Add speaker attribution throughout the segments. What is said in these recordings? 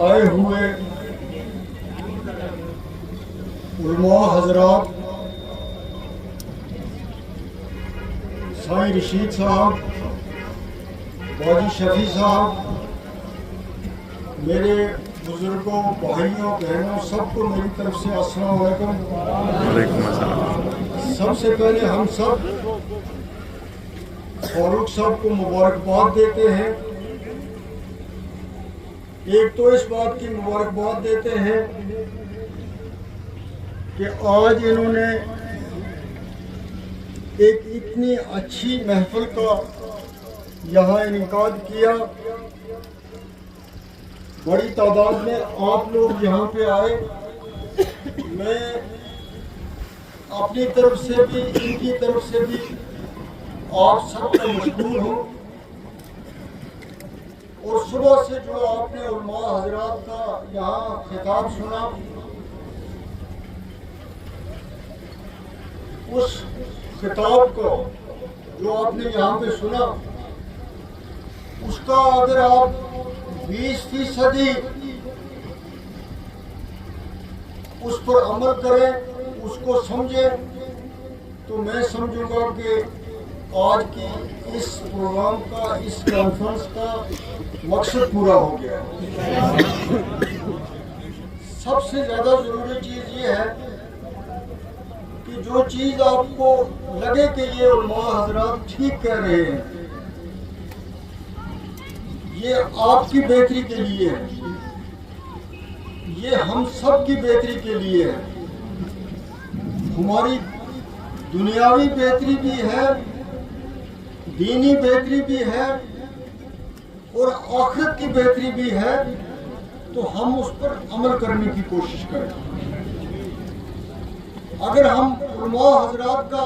Speaker 1: آئے ہوئے علماء حضرات، سائیں رشید صاحب، باجی شفیع صاحب، میرے بزرگوں، بھائیوں، بہنوں، سب کو میری طرف سے السلام علیکم۔
Speaker 2: وعلیکم السلام۔
Speaker 1: سب سے پہلے ہم سب فاروق صاحب کو مبارکباد دیتے ہیں۔ ایک تو اس بات کی مبارکباد دیتے ہیں کہ آج انہوں نے ایک اتنی اچھی محفل کا یہاں انعقاد کیا، بڑی تعداد میں آپ لوگ یہاں پہ آئے۔ میں اپنی طرف سے بھی، ان کی طرف سے بھی آپ سب کا مشکور ہوں۔ اور صبح سے جو آپ نے علماء حضرات کا یہاں خطاب سنا، اس خطاب کو جو آپ نے یہاں پہ سنا، اس کا اگر آپ 20% اس پر عمل کریں، اس کو سمجھیں، تو میں سمجھوں گا کہ آج کی اس پروگرام کا، اس کانفرنس کا مقصد پورا ہو گیا۔ سب سے زیادہ ضروری چیز یہ ہے کہ جو چیز آپ کو لگے کہ یہ علماء حضرات ٹھیک کہہ رہے ہیں، یہ آپ کی بہتری کے لیے ہے، یہ ہم سب کی بہتری کے لیے ہے۔ ہماری دنیاوی بہتری بھی ہے، دینی بہتری بھی ہے، اور آخرت کی بہتری بھی ہے، تو ہم اس پر عمل کرنے کی کوشش کریں۔ اگر ہم علماء حضرات کا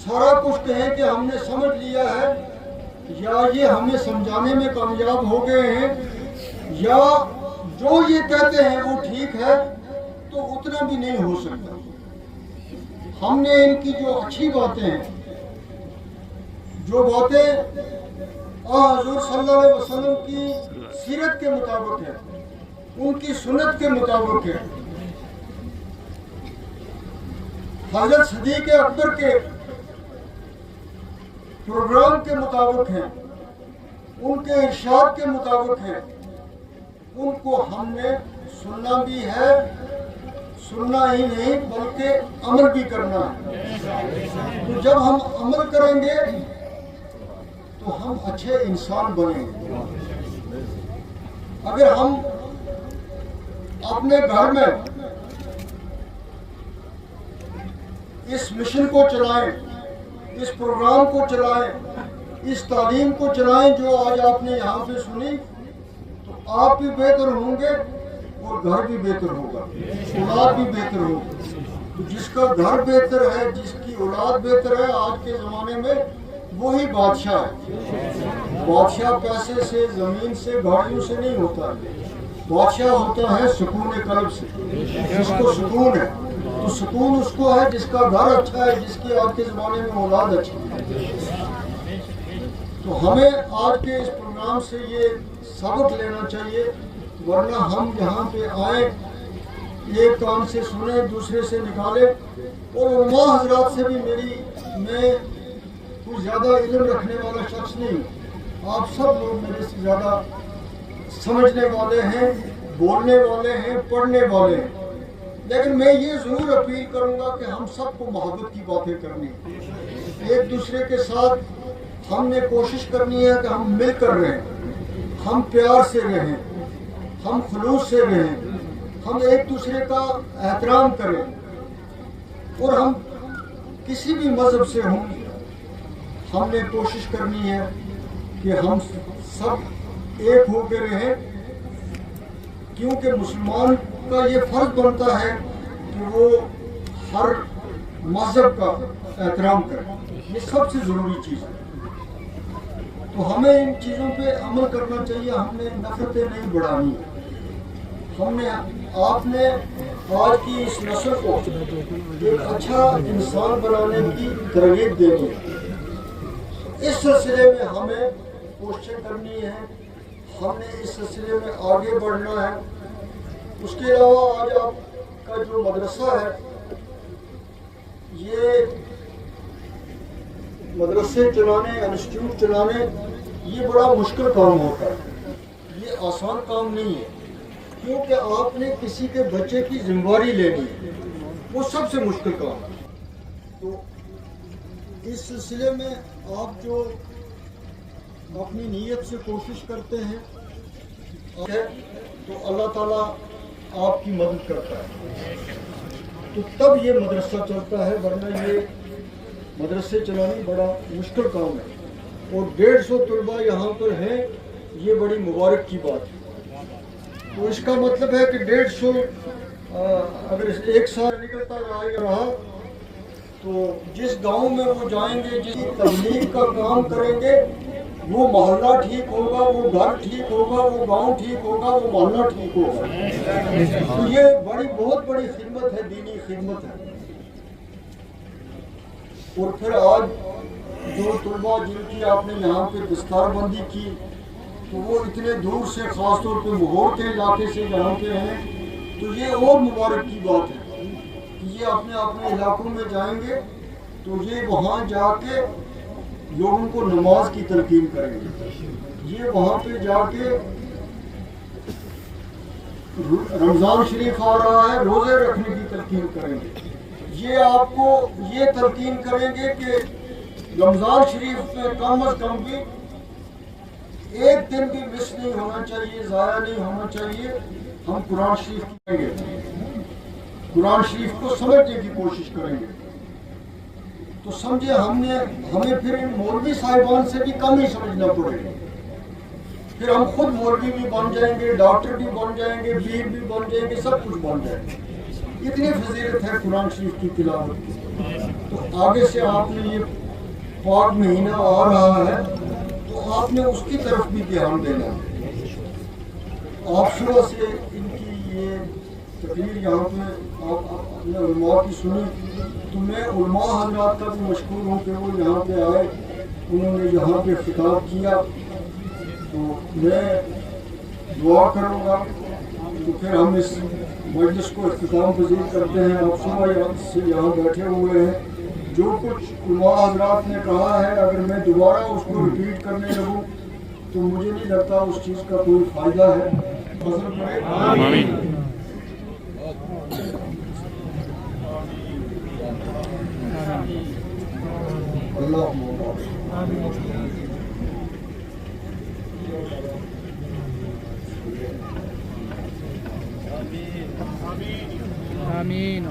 Speaker 1: سارا کچھ کہیں کہ ہم نے سمجھ لیا ہے، یا یہ ہمیں سمجھانے میں کامیاب ہو گئے ہیں، یا جو یہ کہتے ہیں وہ ٹھیک ہے، تو اتنا بھی نہیں ہو سکتا۔ ہم نے ان کی جو اچھی باتیں ہیں، جو باتیں حضور صلی اللہ علیہ وسلم کی سیرت کے مطابق ہے، ان کی سنت کے مطابق ہے، حضرت صدیق اکبر کے پروگرام کے مطابق ہیں، ان کے ارشاد کے مطابق ہیں، ان کو ہم نے سننا بھی ہے، سننا ہی نہیں بلکہ عمل بھی کرنا ہے۔ تو جب ہم عمل کریں گے تو ہم اچھے انسان بنیں گے۔ اگر ہم اپنے گھر میں اس مشن کو چلائیں، اس پروگرام کو چلائیں، اس تعلیم کو چلائیں جو آج آپ نے یہاں پہ سنی، تو آپ بھی بہتر ہوں گے اور گھر بھی بہتر ہوگا، اولاد بھی بہتر ہوگی۔ تو جس کا گھر بہتر ہے، جس کی اولاد بہتر ہے، آج کے زمانے میں وہی بادشاہ ہے۔ بادشاہ پیسے سے، زمین سے، گاڑیوں سے نہیں ہوتا ہے، بادشاہ ہوتا ہے سکون قلب سے، جس کو سکون ہے۔ تو سکون اس کو ہے جس کا گھر اچھا ہے، جس کی آج کے زمانے میں اولاد اچھی ہے۔ تو ہمیں آج کے اس پروگرام سے یہ سبق لینا چاہیے، ورنہ ہم یہاں پہ آئیں، ایک کام سے سنیں، دوسرے سے نکالیں۔ اور علماء حضرات سے بھی میں کوئی زیادہ علم رکھنے والا شخص نہیں، آپ سب لوگ میرے سے زیادہ سمجھنے والے ہیں، بولنے والے ہیں، پڑھنے والے ہیں، لیکن میں یہ ضرور اپیل کروں گا کہ ہم سب کو محبت کی باتیں کرنی، ایک دوسرے کے ساتھ ہم نے کوشش کرنی ہے کہ ہم مل کر رہیں، ہم پیار سے رہیں، ہم خلوص سے رہیں، ہم ایک دوسرے کا احترام کریں، اور ہم کسی بھی مذہب سے ہوں، ہم نے کوشش کرنی ہے کہ ہم سب ایک ہو کے رہیں، کیونکہ مسلمان کا یہ فرض بنتا ہے کہ وہ ہر مذہب کا احترام کرے، یہ سب سے ضروری چیز ہے۔ تو ہمیں ان چیزوں پہ عمل کرنا چاہیے، ہم نے نفرتیں نہیں بڑھانی، ہم نے آپ نے آج کی اس نسل کو ایک اچھا انسان بنانے کی ترغیب دینی ہے۔ اس سلسلے میں ہمیں کوششیں کرنی ہے، ہم نے اس سلسلے میں آگے بڑھنا ہے. اس کے علاوہ آج آپ کا جو مدرسہ ہے یہ مدرسے چلانے انسٹیٹیوٹ چلانے یہ بڑا مشکل کام ہوتا ہے. یہ آسان کام نہیں ہے کیونکہ آپ نے کسی کے بچے کی ذمہ داری لینی ہے. وہ سب سے مشکل کام ہے. تو اس سلسلے میں آپ جو اپنی نیت سے کوشش کرتے ہیں تو اللہ تعالیٰ آپ کی مدد کرتا ہے. تو تب یہ مدرسہ چلتا ہے ورنہ یہ مدرسے چلانا بڑا مشکل کام ہے. اور 150 طلباء یہاں پر ہیں یہ بڑی مبارک کی بات ہے. تو اس کا مطلب ہے کہ 150 اگر ایک سال نکلتا رہا تو جس گاؤں میں وہ جائیں گے جس تبلیغ کا کام کریں گے وہ محلہ ٹھیک ہوگا, وہ گھر ٹھیک ہوگا, وہ گاؤں ٹھیک ہوگا, وہ محلہ ٹھیک ہوگا. تو یہ بہت بڑی خدمت ہے, دینی خدمت ہے. اور پھر آج جو طلباء جن کی آپ نے یہاں پہ دستار بندی کی تو وہ اتنے دور سے خاص طور پہ مغور کے علاقے سے یہاں پہ ہیں تو یہ اور مبارک کی بات ہے کہ یہ اپنے علاقوں میں جائیں گے تو یہ وہاں جا کے لوگوں کو نماز کی تلقین کریں گے. یہ وہاں پہ جا کے رمضان شریف آ رہا ہے روزے رکھنے کی تلقین کریں گے. یہ آپ کو یہ تلقین کریں گے کہ رمضان شریف میں کم از کم بھی ایک دن بھی مس نہیں ہونا چاہیے, ضائع نہیں ہونا چاہیے. ہم قرآن شریف کریں گے, قرآن شریف کو سمجھنے کی کوشش کریں گے. تو سمجھے ہمیں پھر ان مولوی صاحبان سے بھی کم ہی سمجھنا پڑے گا. پھر ہم خود مولوی بھی بن جائیں گے, ڈاکٹر بھی بن جائیں گے, پیر بھی بن جائیں گے, سب کچھ بن جائیں گے. اتنی فضیلت ہے قرآن شریف کی تلاوت کی. تو آگے سے آپ نے یہ پاک مہینہ آ رہا ہے تو آپ نے اس کی طرف بھی دھیان دینا ہے. آپ صبح سے ان کی یہ تقریر یہاں پہ آپ اپنے علماء کی سنی تو میں علماء حضرات کا بھی مشکور ہوں کہ وہ یہاں پہ آئے, انہوں نے یہاں پہ خطاب کیا. تو میں دعا کروں گا تو پھر ہم اس مجلس کو اختتام پذیر کرتے ہیں. آپ صبح سے یہاں بیٹھے ہوئے ہیں, جو کچھ علماء حضرات نے کہا ہے اگر میں دوبارہ اس کو ریپیٹ کرنے لگوں تو مجھے نہیں لگتا اس چیز کا کوئی فائدہ ہے. فضل کرے آمین. اللہ
Speaker 3: آمین.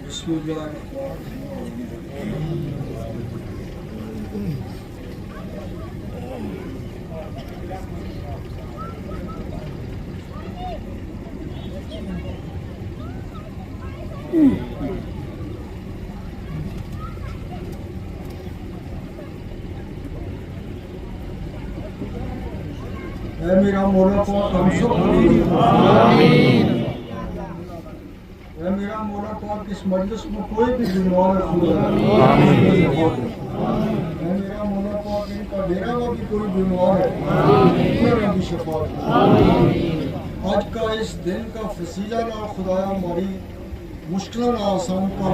Speaker 1: بسم اللہ. اے میرا مولا پاک ہم سب کو آمین. اے میرا مولا پاک اس مجلس میں کوئی بھی بیمار ہے خدا اے میرا مولا پاک ان کا ڈیرا میں بھی کوئی بیمار ہے انہیں بھی شفا دے. آج کا اس دن کا فضیلہ نہ خدایا ہماری مشکلیں نہ آسان کر,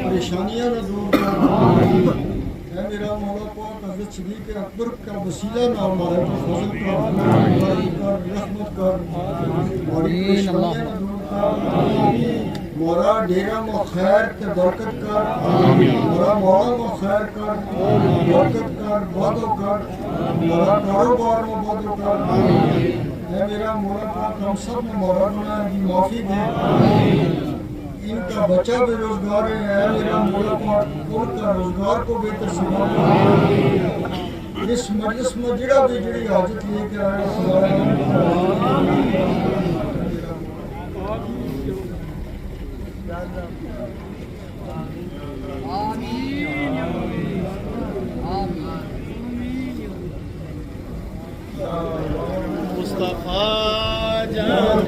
Speaker 1: پریشانیاں نہ دور کر. اے میرا مولا پاک حضرت صدیق اکبر کا وسیلہ نہ ہمارے پر فضل کر, رحمت کر, ہماری پریشانیاں نہ دور کر. مورا ڈیرا میں خیر تے برکت کر, مورا مولا میں خیر کر, برکت کر, بادو کر, مورا کاروبار میں بادو کر. اے میرا مولا پاک ہم سب نے مورا گناہ کی معافی دے. ان کا بچہ بے روزگار ہے, اے میرا مولا پاک ان کا روزگار کو بہتر سنبھال. اس مجلس میں جڑا بھی جڑی حاجت لے کے آیا
Speaker 3: آمین. مصطفیٰ جان